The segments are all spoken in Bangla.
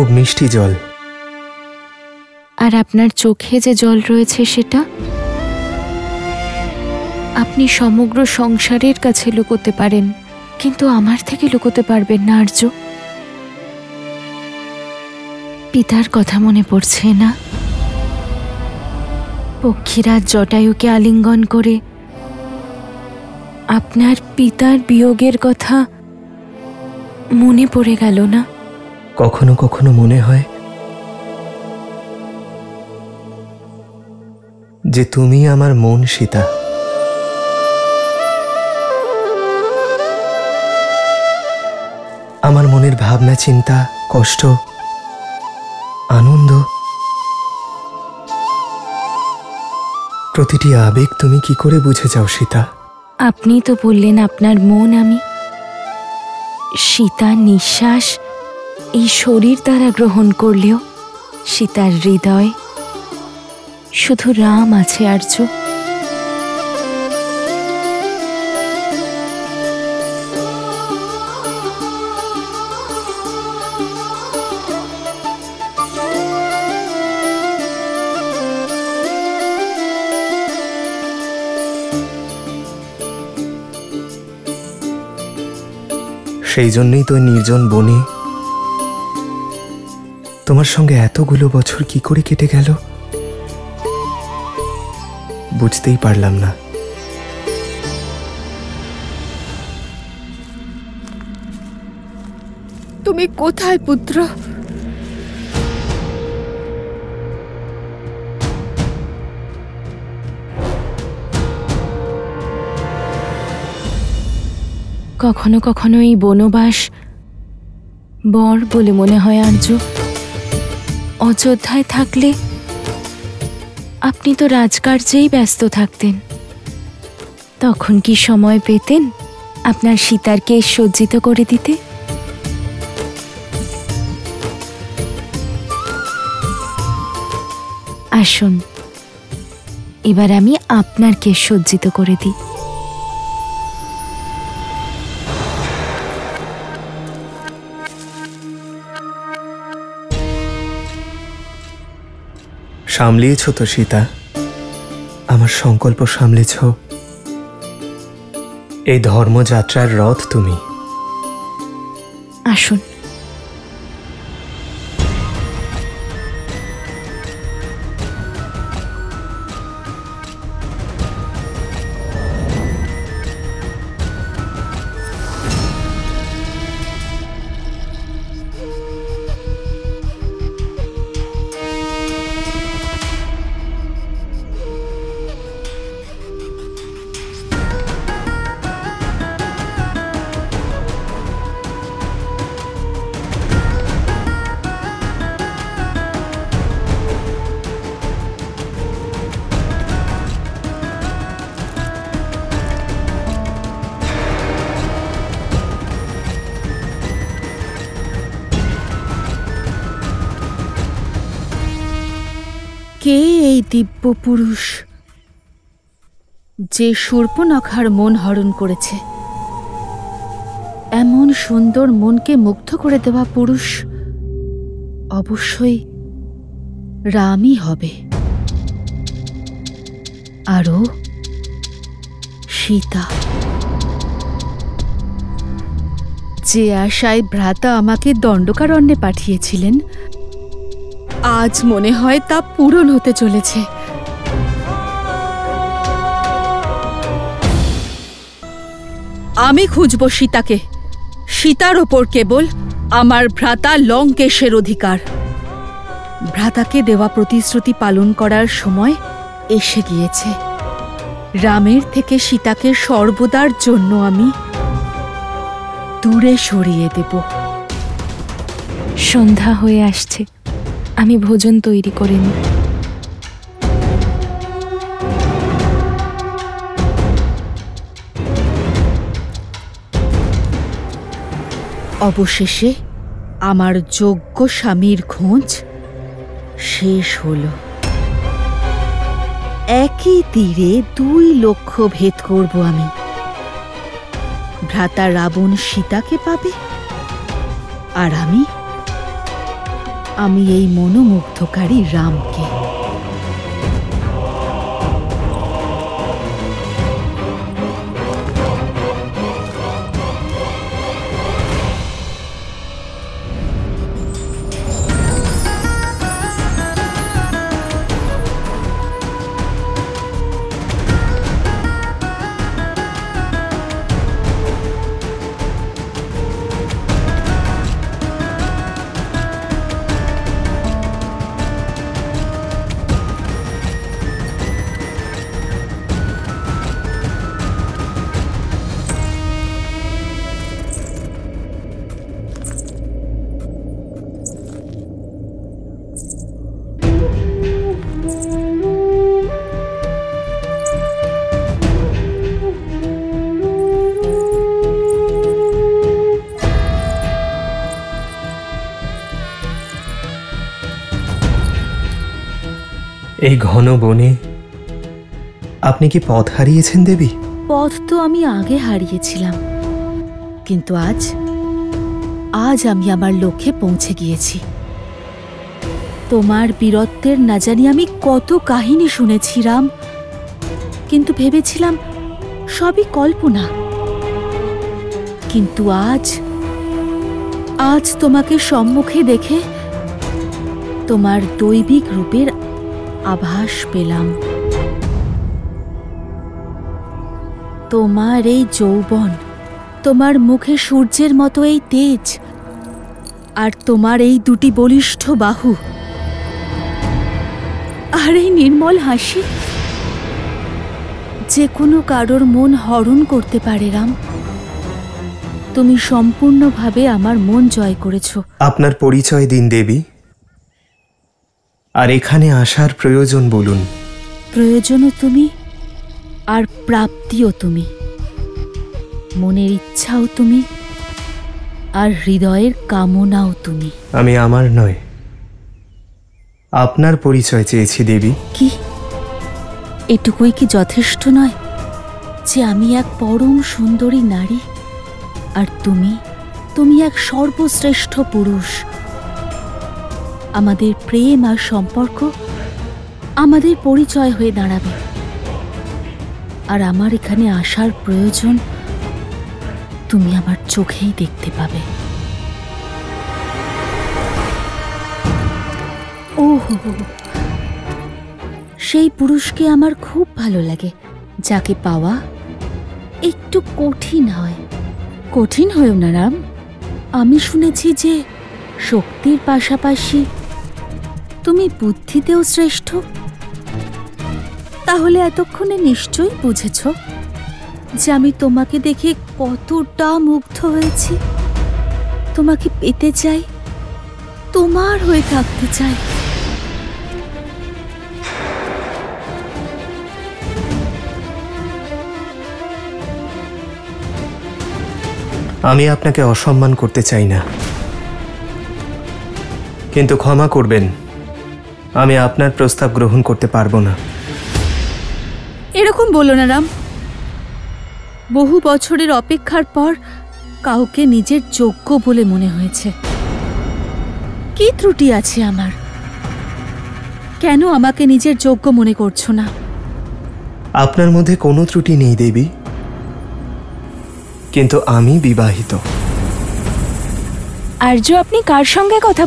খুব মিষ্টি জল। আর আপনার চোখে যে জল রয়েছে সেটা আপনি সমগ্র সংসারের কাছে লুকোতে পারেন, কিন্তু আমার থেকে লুকোতে পারবেন না আর্য। পিতার কথা মনে পড়ছে না? পক্ষীরাজ জটায়ুকে আলিঙ্গন করে আপনার পিতার বিয়োগের কথা মনে পড়ে গেল না? কখনো কখনো মনে হয় যে তুমি আমার মন, সীতা। আমার মনের ভাবনা, চিন্তা, কষ্ট, আনন্দ, প্রতিটি আবেগ তুমি কি করে বুঝে যাও সীতা? আপনি তো বললেন আপনার মন আমি। সীতার নিঃশ্বাস এই শরীর দ্বারা গ্রহণ করলেও সীতার হৃদয় শুধু রাম আছে আর্য। সেই জন্যই তো নির্জন বনে তোমার সঙ্গে এতগুলো বছর কি করে কেটে গেল বুঝতেই পারলাম না। তুমি কোথায় পুত্র? কখনো কখনো এই বনবাস বর বলে মনে হয় আর্য। অযোধ্যায় থাকলে আপনি তো রাজকার্যেই ব্যস্ত থাকতেন, তখন কি সময় পেতেন আপনার সীতারকে সজ্জিত করে দিতে? আসুন এবার আমি আপনার কেশ সজ্জিত করে দিই। সামলিয়েছ তো সীতা, আমার সংকল্প সামলেছ। এই ধর্মযাত্রার রথ তুমি। আসুন। কে এই দিব্য পুরুষ যে শূর্পণখার মন হরণ করেছে? এমন সুন্দর মনকে মুগ্ধ করে দেওয়া পুরুষ অবশ্যই রামই হবে। আরও সীতা, যে আশায় ভ্রাতা আমাকে দণ্ডকারণ্যে পাঠিয়েছিলেন, আজ মনে হয় তা পূরণ হতে চলেছে। আমি খুঁজব সীতাকে। সীতার ওপর কেবল আমার ভ্রাতা লঙ্কেশের অধিকার। ভ্রাতাকে দেওয়া প্রতিশ্রুতি পালন করার সময় এসে গিয়েছে। রামের থেকে সীতাকে সর্বদার জন্য আমি দূরে সরিয়ে দেব। সন্ধ্যা হয়ে আসছে, আমি ভোজন তৈরি করে নিই। অবশেষে আমার যোগ্য স্বামীর খোঁজ শেষ হল। একই তীরে 2 লক্ষ্য ভেদ করব আমি। ভ্রাতা রাবণ সীতাকে পাবে, আর আমি আমি এই মনোমুগ্ধকারী রামকে। এই ঘন বনে আপনি কি পথ হারিয়েছেন দেবী? পথ তো আমি আগে হারিয়েছিলাম, কিন্তু আজ আমি আমার লক্ষ্যে পৌঁছে গিয়েছি। তোমার বীরত্বের না জানি আমি কত কাহিনী শুনেছি রাম, কিন্তু ভেবেছিলাম সবই কল্পনা। কিন্তু আজ তোমাকে সম্মুখে দেখে তোমার দৈবিক রূপের আভাস পেলাম। তোমার এই যৌবন, তোমার মুখে সূর্যের মতো এই তেজ, আর তোমার এই দুটি বলিষ্ঠ বাহু, আর এই নির্মল হাসি যে কোনো কারোর মন হরণ করতে পারে রাম। তুমি সম্পূর্ণভাবে আমার মন জয় করেছ। আপনার পরিচয় দিন দেবী, আর এখানে আসার প্রয়োজন বলুন। প্রয়োজনও তুমি, আর প্রাপ্তিও তুমি। মনের ইচ্ছাও তুমি, আর হৃদয়ের কামনাও তুমি। আমি আমার নয়, আপনার পরিচয় চেয়েছি দেবী। কি এটুকুই কি যথেষ্ট নয় যে আমি এক পরম সুন্দরী নারী, আর তুমি এক সর্বশ্রেষ্ঠ পুরুষ? আমাদের প্রেম আর সম্পর্ক আমাদের পরিচয় হয়ে দাঁড়াবে, আর আমার এখানে আসার প্রয়োজন তুমি আমার চোখেই দেখতে পাবে। ওহো, সেই পুরুষকে আমার খুব ভালো লাগে, যাকে পাওয়া একটু কঠিন হয়। কঠিন হয়েও না রাম, আমি শুনেছি যে শক্তির পাশাপাশি তুমি বুদ্ধিতেও শ্রেষ্ঠ। তাহলে এতক্ষণে নিশ্চয়ই বুঝেছ যে আমি তোমাকে দেখে কতটা মুগ্ধ হয়েছি। তোমাকে পেতে চাই, তোমার হয়ে থাকতে চাই। আমি আপনাকে অসম্মান করতে চাই না, কিন্তু ক্ষমা করবেন, আমি আপনার প্রস্তাব গ্রহণ করতে পারবো না। এরকম বলো না রাম। বহু বছরের অপেক্ষার পর কাউকে নিজের যোগ্য বলে মনে হয়েছে। কি ত্রুটি আছে আমার? কেন আমাকে নিজের যোগ্য মনে করছো না? আপনার মধ্যে কোনো ত্রুটি নেই দেবী, কিন্তু আমি বিবাহিত। আর্য, আপনি কার সঙ্গে কথা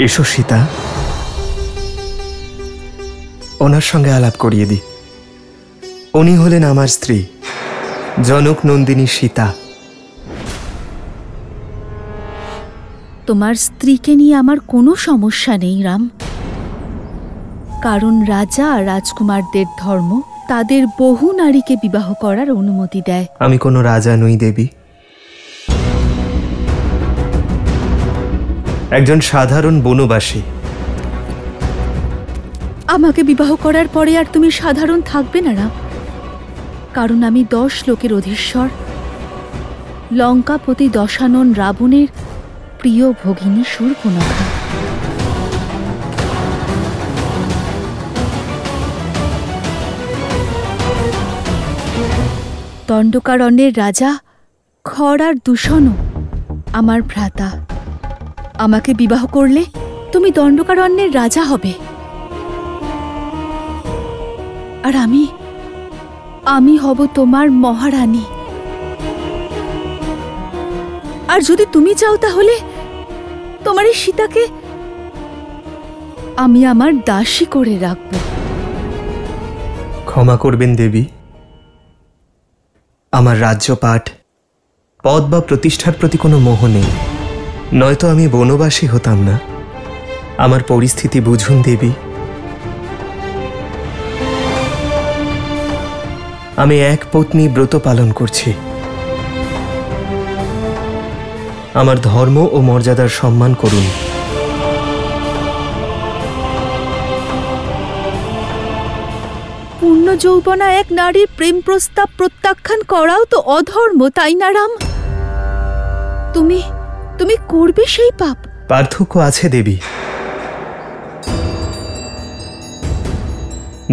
এসো সীতা, ওনার সঙ্গে আলাপ করিয়ে দিই। উনি হলেন আমার স্ত্রী, জনক নন্দিনী সীতা। তোমার স্ত্রীকে নিয়ে আমার কোনো সমস্যা নেই রাম, কারণ রাজা আর রাজকুমারদের ধর্ম তাদের বহু নারীকে বিবাহ করার অনুমতি দেয়। আমি কোনো রাজা নই দেবী, একজন সাধারণ বনবাসী। আমাকে বিবাহ করার পরে আর তুমি সাধারণ থাকবে না রাম, কারণ আমি 10 লোকের অধীশ্বর, লঙ্কাপতি দশানন রাবণের প্রিয় ভগিনী শূর্পণখা। দণ্ডকারণ্যের রাজা খর আর দূষণও আমার ভ্রাতা। আমাকে বিবাহ করলে তুমি দণ্ডকারণ্যের রাজা হবে, আর আমি হব তোমার মহারানী। আর যদি তুমি চাও তাহলে তোমার এই সীতাকে আমি আমার দাসী করে রাখব। ক্ষমা করবেন দেবী, আমার রাজ্যপাট, পদ বা প্রতিষ্ঠার প্রতি কোনো মোহ নেই, নয়তো আমি বনবাসী হতাম না। আমার পরিস্থিতি বুঝুন দেবী। আমি এক পত্নী ব্রত পালন করছি। আমার ধর্ম ও মর্যাদার সম্মান করুন। পূর্ণ যৌবনা এক নারীর প্রেম প্রস্তাব প্রত্যাখ্যান করাও তো অধর্ম, তাই না রাম? তুমি করবে সেই পাপ? পার্থক্য আছে দেবী।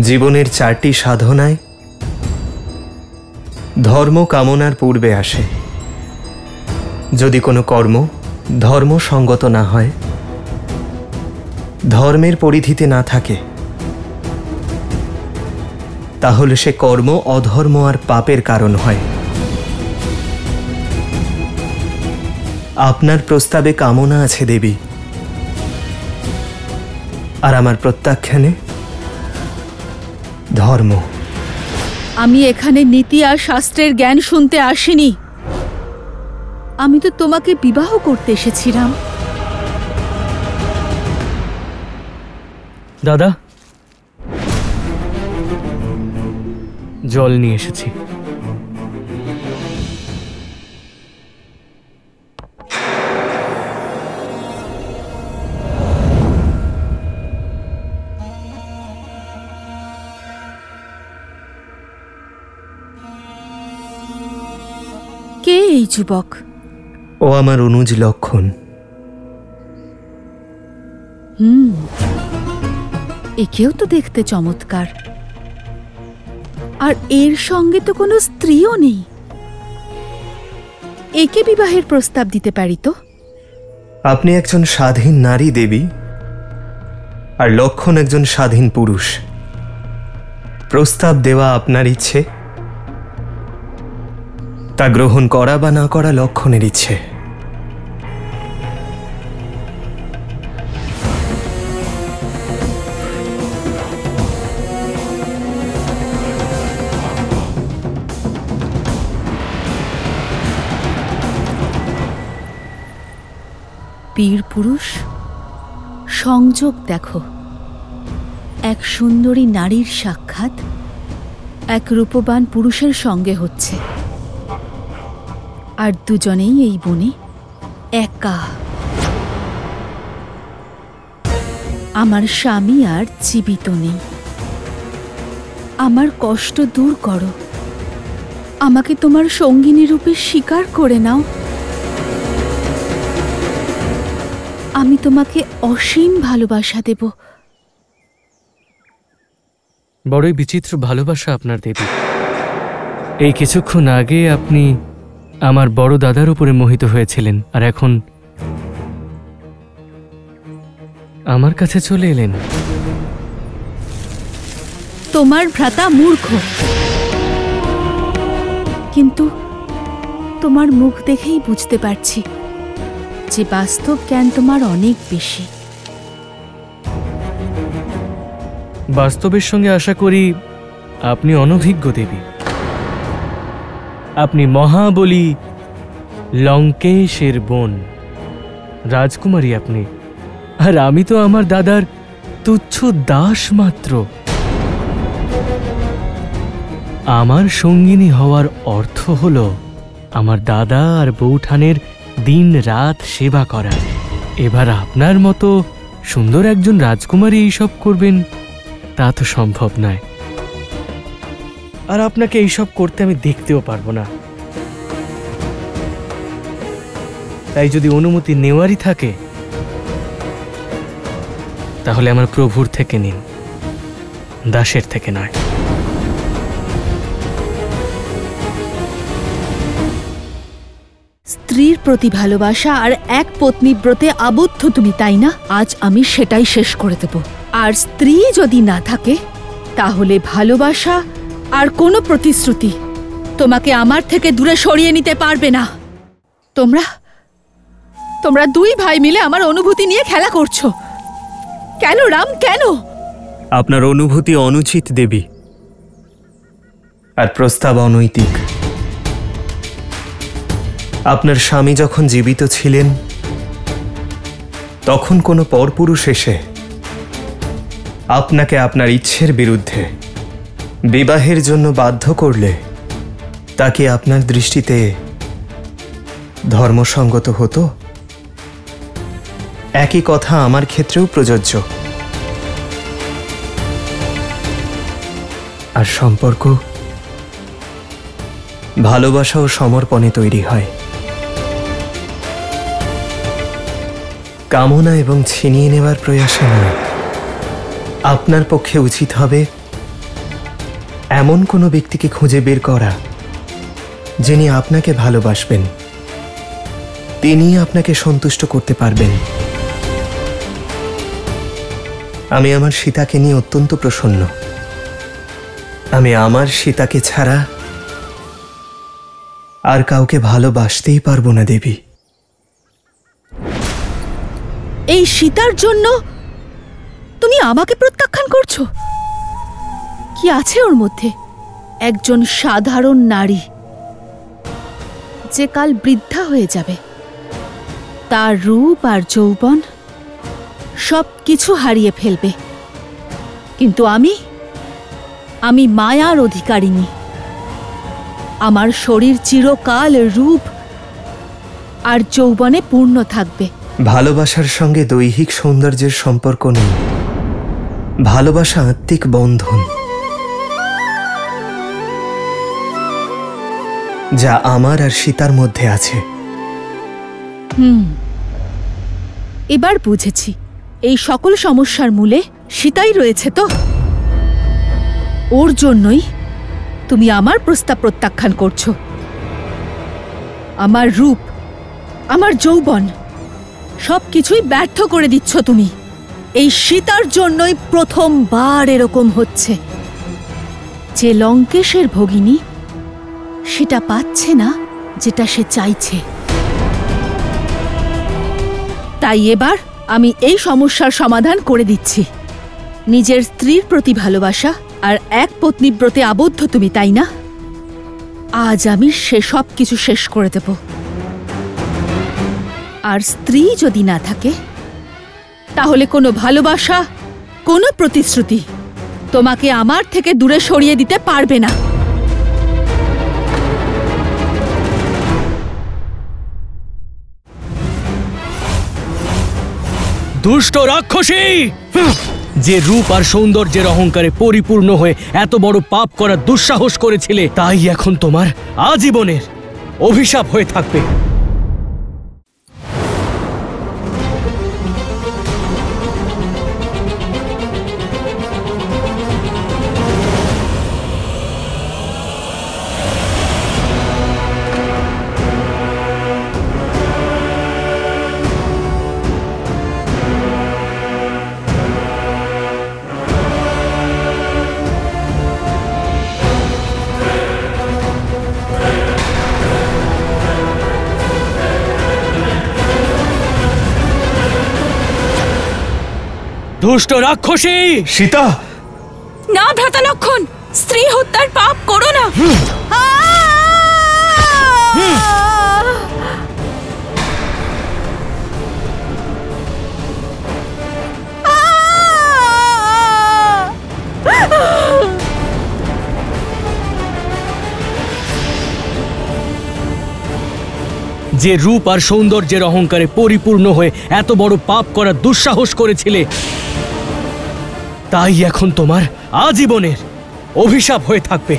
জীবনের 4টি সাধনায় ধর্ম কামনার পূর্বে আসে। যদি কোনো কর্ম ধর্মসঙ্গত না হয়, ধর্মের পরিধিতে না থাকে, তাহলে সে কর্ম অধর্ম আর পাপের কারণ হয়। আপনার প্রস্তাবে কামনা আছে দেবী, আর আমার প্রত্যাখ্যানে ধর্ম। আমি এখানে নীতি আর শাস্ত্রের জ্ঞান শুনতে আসিনি। আমি তো তোমাকে বিবাহ করতে এসেছিলাম। দাদা, জল নিয়ে এসেছি। কে এই যুবক? ও আমার অনুজ লক্ষণ। একেও তো দেখতে চমৎকার, আর এর সঙ্গে তো কোনো স্ত্রীও নেই। একে বিবাহের প্রস্তাব দিতে পারি তো? আপনি একজন স্বাধীন নারী দেবী, আর লক্ষণ একজন স্বাধীন পুরুষ। প্রস্তাব দেওয়া আপনার ইচ্ছে, তা গ্রহণ করা বা না করা লক্ষণের ইচ্ছে। বীর পুরুষ, সংযোগ দেখো। এক সুন্দরী নারীর সাক্ষাৎ এক রূপবান পুরুষের সঙ্গে হচ্ছে, আর দুজনেই এই বনে একা। আমার স্বামী আর জীবিত নেই। আমার কষ্ট দূর করো, আমাকে তোমার সঙ্গিনী রূপে স্বীকার করে নাও। আমি তোমাকে অসীম ভালোবাসা দেব। বড়ই বিচিত্র ভালোবাসা আপনার দেবী। এই কিছুক্ষণ আগে আপনি আমার বড় দাদার উপরে মোহিত হয়েছিলেন, আর এখন আমার কাছে চলে এলেন। তোমার ভ্রাতা মূর্খ, কিন্তু তোমার মুখ দেখেই বুঝতে পারছি যে বাস্তব জ্ঞান তোমার অনেক বেশি। বাস্তবের সঙ্গে আশা করি আপনি অনভিজ্ঞ দেবী। আপনি মহাবলী লঙ্কেশের বোন, রাজকুমারী আপনি, আর আমি তো আমার দাদার তুচ্ছ দাস মাত্র। আমার সঙ্গিনী হওয়ার অর্থ হল আমার দাদা আর বৌঠানের দিন রাত সেবা করা। এবার আপনার মতো সুন্দর একজন রাজকুমারী এইসব করবেন, তা তো সম্ভব নয়। আর আপনাকে এইসব করতে আমি দেখতেও পারবো না। তাই যদি অনুমতি নেওয়ারই থাকে, তাহলে আমার প্রভুর থেকে নিন, দাসের থেকে নয়। স্ত্রীর প্রতি ভালোবাসা আর এক পত্নী ব্রতে আবদ্ধ তুমি, তাই না? আজ আমি সেটাই শেষ করে দেব। আর স্ত্রী যদি না থাকে তাহলে ভালোবাসা আর কোনো প্রতিশ্রুতি তোমাকে আমার থেকে দূরে সরিয়ে নিতে পারবে না। তোমরা দুই ভাই মিলে আমার অনুভূতি নিয়ে খেলা করছো। কেন রাম, কেন? আপনার অনুভূতি অনুচিত দেবী, আর প্রস্তাব অনৈতিক। আপনার স্বামী যখন জীবিত ছিলেন তখন কোনো পরপুরুষ এসে আপনাকে আপনার ইচ্ছের বিরুদ্ধে বিবাহের জন্য বাধ্য করলে তাকে আপনার দৃষ্টিতে ধর্মসঙ্গত হতো? একই কথা আমার ক্ষেত্রেও প্রযোজ্য। আর সম্পর্ক ভালোবাসা ও সমর্পণে তৈরি হয়। কামনা এবং ছিনিয়ে নেবার প্রয়াসে নয়। আপনার পক্ষে উচিত হবে এমন কোনো ব্যক্তিকে খুঁজে বের করা যিনি আপনাকে ভালোবাসবেন, তিনি আপনাকে সন্তুষ্ট করতে পারবেন। আমি আমার সীতাকে নিয়ে অত্যন্ত প্রসন্ন। আমি আমার সীতাকে ছাড়া আর কাউকে ভালোবাসতেই পারবো না দেবী। এই সীতার জন্য তুমি আমাকে প্রত্যাখ্যান করছো? কি আছে ওর মধ্যে? একজন সাধারণ নারী যে কাল বৃদ্ধা হয়ে যাবে, তার রূপ আর যৌবন সব কিছু হারিয়ে ফেলবে। কিন্তু আমি মায়ার অধিকারিণী। আমার শরীর চিরকাল রূপ আর যৌবনে পূর্ণ থাকবে। ভালোবাসার সঙ্গে দৈহিক সৌন্দর্যের সম্পর্ক নেই। ভালোবাসা আত্মিক বন্ধন, যা আমার আর সীতার মধ্যে আছে। এবার বুঝেছি, এই সকল সমস্যার মূলে সীতাই রয়েছে। তো ওর জন্যই তুমি আমার প্রস্তাব প্রত্যাখ্যান করছো। আমার রূপ, আমার যৌবন সবকিছুই ব্যর্থ করে দিচ্ছ তুমি। এই সীতার জন্যই প্রথমবার এরকম হচ্ছে যে লঙ্কেশের ভগিনী সেটা পাচ্ছে না যেটা সে চাইছে। তাই এবার আমি এই সমস্যার সমাধান করে দিচ্ছি। নিজের স্ত্রীর প্রতি ভালোবাসা আর এক পত্নী ব্রতে আবদ্ধ তুমি, তাই না? আজ আমি সে সব কিছু শেষ করে দেব। আর স্ত্রী যদি না থাকে তাহলে কোনো ভালোবাসা, কোনো প্রতিশ্রুতি তোমাকে আমার থেকে দূরে সরিয়ে দিতে পারবে না। দুষ্ট রাক্ষসী, যে রূপ আর সৌন্দর্যের অহংকারে পরিপূর্ণ হয়ে এত বড় পাপ করার দুঃসাহস করেছিলে, তাই এখন তোমার আজীবনের অভিশাপ হয়ে থাকবে। দুষ্ট রাক্ষসী! সীতা! না ভ্রাতালক্ষণ, স্ত্রী হত্যার পাপ করো না। যে রূপ আর সৌন্দর্যের অহংকারে পরিপূর্ণ হয়ে এত বড় পাপ করার দুঃসাহস করেছিলে, তাই এখন তোমার আজীবনের অভিশাপ হয়ে থাকবে।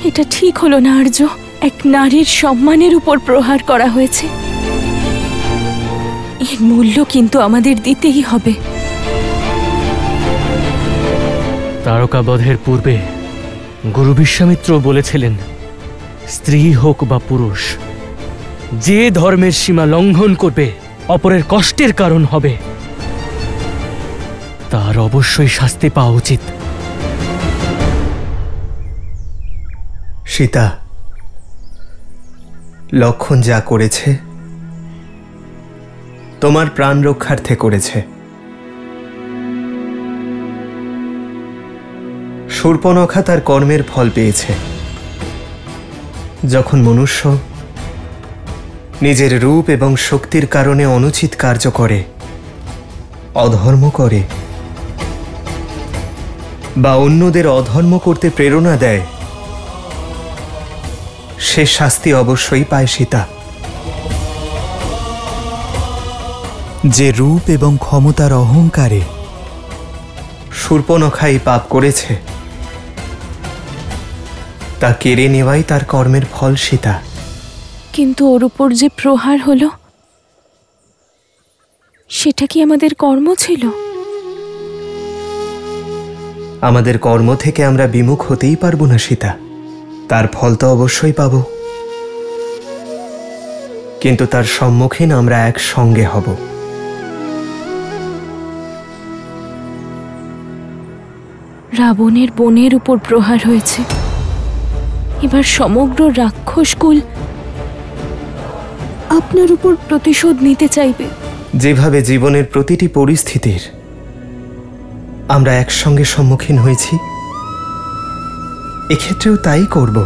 এটা ঠিক হলো না আর্য। এক নারীর সম্মানের উপর প্রহার করা হয়েছে, এর মূল্য কিন্তু আমাদের দিতেই হবে। তারকাবধের পূর্বে গুরু বিশ্বামিত্র বলেছিলেন, স্ত্রী হোক বা পুরুষ, যে ধর্মের সীমা লঙ্ঘন করবে, অপরের কষ্টের কারণ হবে, তার অবশ্যই শাস্তি পাওয়া উচিত। সীতা, লক্ষণ যা করেছে তোমার প্রাণ রক্ষার্থে করেছে। শূর্পণখা তার কর্মের ফল পেয়েছে। যখন মনুষ্য নিজের রূপ এবং শক্তির কারণে অনুচিত কার্য করে, অধর্ম করে বা অন্যদের অধর্ম করতে প্রেরণা দেয়, সে শাস্তি অবশ্যই পায় সীতা। যে রূপ এবং ক্ষমতার অহংকারে শূর্পণখা এই পাপ করেছে, তা কেড়ে নেওয়াই তার কর্মের ফল সীতা। কিন্তু ওর উপর যে প্রহার হলো, সেটা কি আমাদের কর্ম ছিল? আমাদের কর্ম থেকে আমরা বিমুখ হতেই পারবো না সীতা, তার ফল তো অবশ্যই পাব, কিন্তু তার সম্মুখীন আমরা একসঙ্গে হব। রাবণের বোনের উপর প্রহার হয়েছে, এবার সমগ্র রাক্ষসকুল আপনার উপর প্রতিশোধ নিতে চাইবে। যেভাবে জীবনের প্রতিটি পরিস্থিতির আমরা একসঙ্গে সম্মুখীন হয়েছি, এক্ষেত্রেও তাই করব।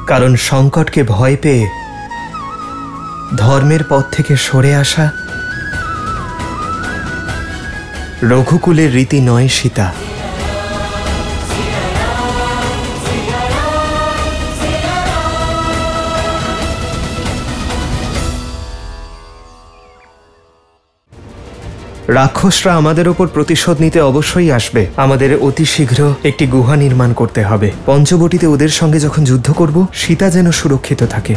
কারণ সংকটকে ভয় পেয়ে ধর্মের পথ থেকে সরে আসা রঘুকুলের রীতি নয় সীতা। রাক্ষসরা আমাদের ওপর প্রতিশোধ নিতে অবশ্যই আসবে। আমাদের অতি শীঘ্র একটি গুহা নির্মাণ করতে হবে। পঞ্চবটিতে ওদের সঙ্গে যখন যুদ্ধ করব, সীতা যেন সুরক্ষিত থাকে।